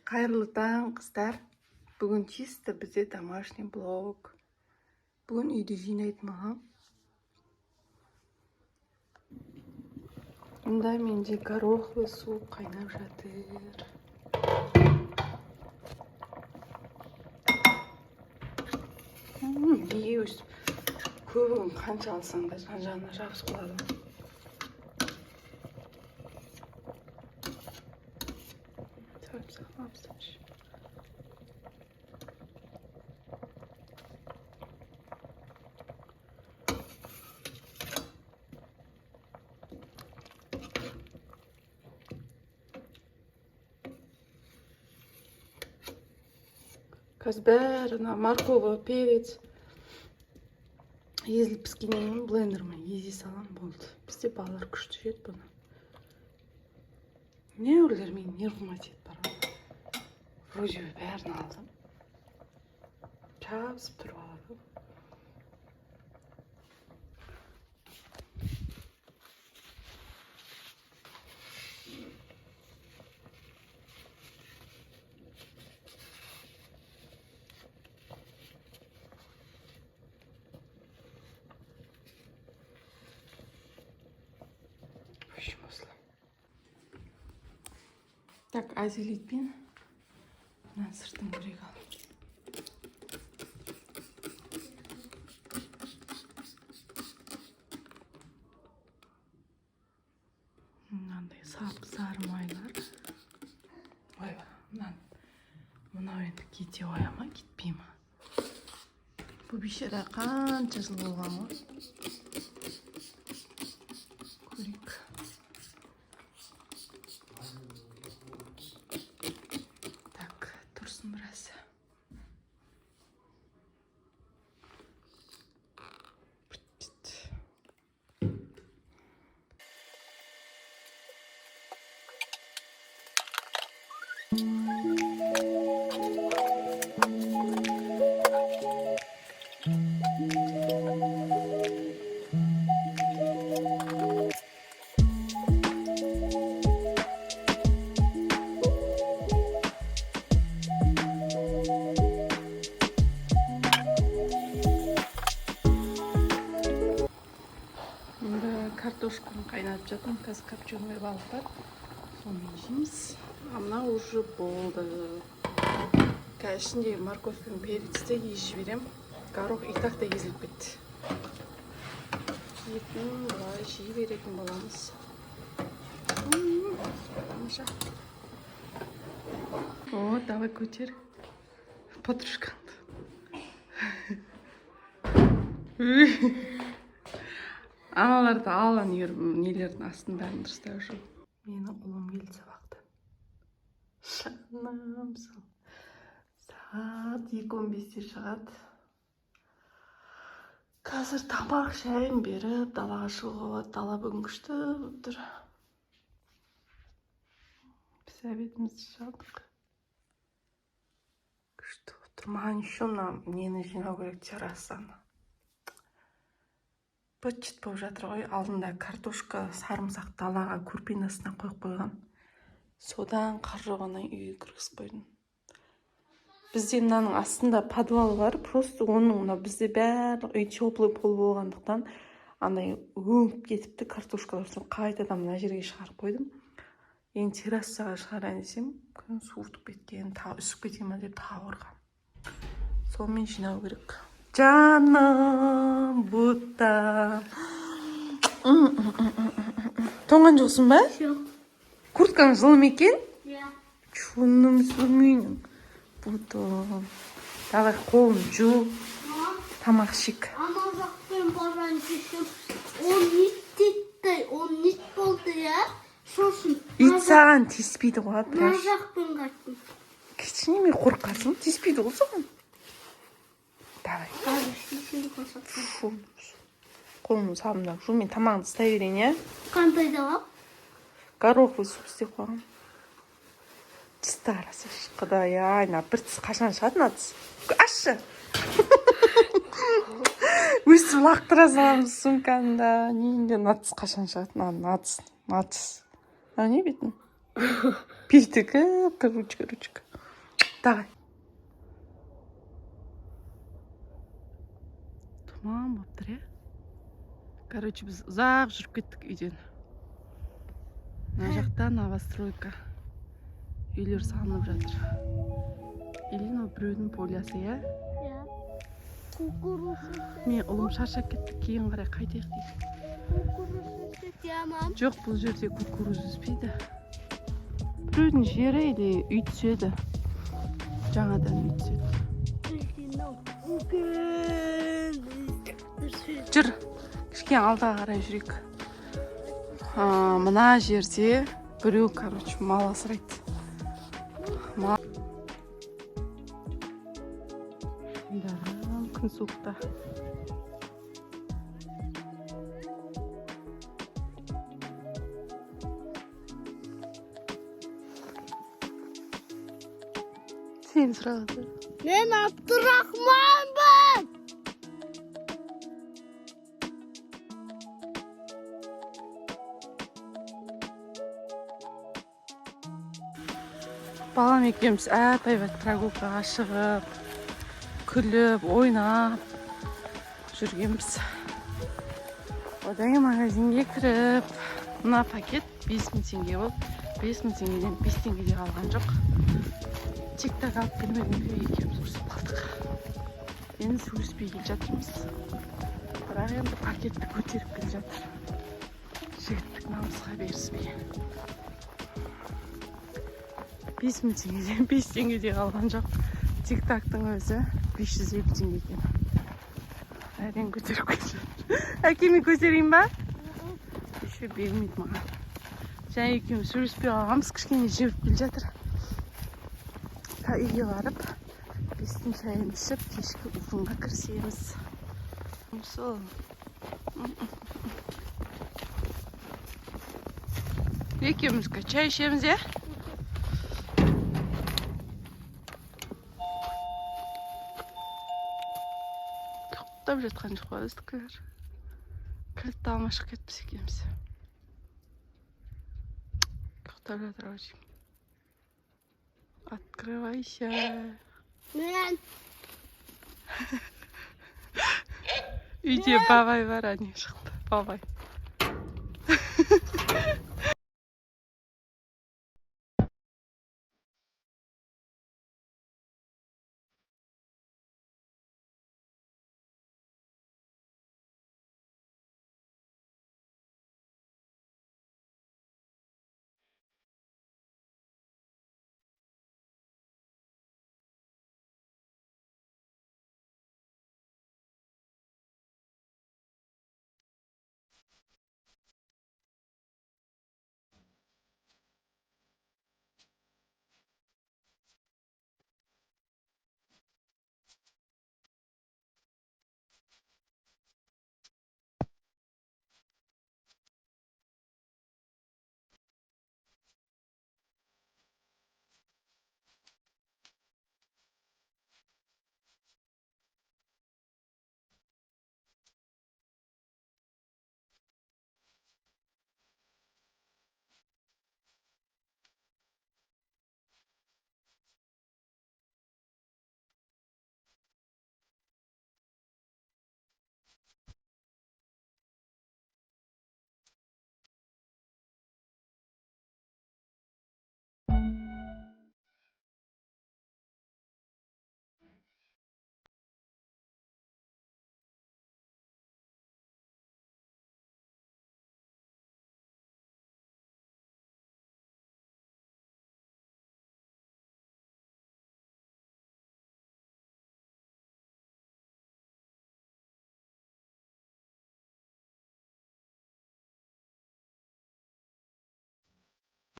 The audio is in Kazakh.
Қайырлы таң, қыздар. Бүгін чисто бізде домашний блог. Бүгін үйді жинайтын маған. Мұнда менде горохлы су қайнап жатыр. Бие өстіп, көбігін қанша алсаң да жан-жағына жабысып қалады. Қазір бәрі морковь, перец езіліп піскеннен кейін блендермен ези салам болды. Бізде балалар күшті жеді бұны. Не өрлер мен нервыма тиіп барады. Вроде бәрін алдым. Жабысып тұрып алады. Так, азелитпен мына сыртын көрек ал. Мынандай сап-сары майлар. Ойба, мынау енді кете қоя ма, кетпей ма? Бұл бейшара қанша жыл болған ғой. Көрек. Так, тұрсын біраз. Картошканы қайнатып жатырмын. Қазір копченый балық бар. Соны жейміз. Мына уже болды. Қазір ішінде морковь пен перецті езіп жіберем. Горох и так та езіліп кетті. Етін былай жей беретін боламыз. О, давай көтер. Подружкаңды. Аналарды алан нелердің астын бәрін дұрыстап жүр. Менің ұлым келді сабақты. Шанам сол. Сағат 2:15-те шығады. Қазір тамақ шайын беріп, далаға шығуға, дала бүгін күшті тұр. Біз обедімізді жадық. Күшті тұр. Маған еще нені жинау керек, террасаны. Быт-жыт болып жатыр ғой. Алдында картошка, сарымсақ далаға көрпенің астына қойып қойған. Содан қар жауғаннан үйге кіргізіп қойдым. Бізде мынаның астында подвал бар. Просто оның бізде барлық үй теплый пол болғандықтан андай өңіп кетіпті картошкалар. Қайтадан мына жерге шығарып қойдым. Енді террасаға шығарайын десем, күн суытып кеткен, үсіп кеткен ма деп тауырға. Сонымен жинау керек. Жаным, бұта. Тоңған жоқсын ба? Жоқ. Курткаң жылы ма екен? Иә. Чуным сүймейнің. Бұта. Давай қолын жу. Тамақ шек. Ана жақпен баран жешім. Он ит тетті, он ит болды, я? Сосын. Ит саған теспейді ғой, Ана жақпен қаттым. Кешіне мен қорқасың, теспейді ғой соған. Давай. Фу. Қолымды сабындап жу, мен тамағын ұстай берейін, я? Қандай да Горохлы суп істеп қойған. Тістарасы Құдай ай, бір тіс қашан шығады мына тіс? Ашы! Өстіп лақтыра саламыз сумканда. Нейінде мына тіс қашан шығады? Мына тіс. Не бетін? бүйтік ручка. Давай. Тұман болып тұр, е? Короче, біз ұзақ жүріп кеттік үйден. Мына жақта новостройка. Үйлер салынып жатыр. Или біреудің полясы, е? Иә. Кукуруза. Мен ұлым шаршап кетті, кейін қарай қайтайық дейді. Кукуруза ямам. Жоқ, бұл жерде кукуруз өспейді. Біреудің жері или үй түседі. Жаңадан үй түседі. Жүр, кішкене алға қарай жүрейік. Мына жерде біреу, короче, мал асырайды. Күн суықта. Сен сұрады. Мен Абдурахманбын. Балам екеуміз әп-әйбат прогулкаға шығып, күліп, ойнап жүргенбіз. Одан кейін магазинге кіріп, мына пакет 5000 теңге болып, 5000 теңгеден 5 теңгеде қалған жоқ. Тик-так алып келмедім, екеуміз ұрысып қалдық. Енді сөйлеспей келе жатырмыз. Бірақ енді пакетті көтеріп келе жатыр. Жігіттік намысқа беріспей. 5000 теңгеден 5 теңгеде қалған жоқ. Тик-тактың өзі 550 теңге екен. Әрең көтеріп кетті. Әкеме көтерейін ба? Еще бермейді маған. Және екеуміз сөйлеспей қалғанбыз, кішкене жібіп келе жатыр. Үйге барып, 5-тің шайын ішіп, кешкі ұйқыға кірісеміз. Сол. Екеумізге чай ішеміз, е? Құттап жатқан жоқ па өздікілер. Кілтті алмашық кетпіз екеміз. Құттап жатыр ау. Открывайся. Мен. Үйде бабай бар, әне шықты. Бабай.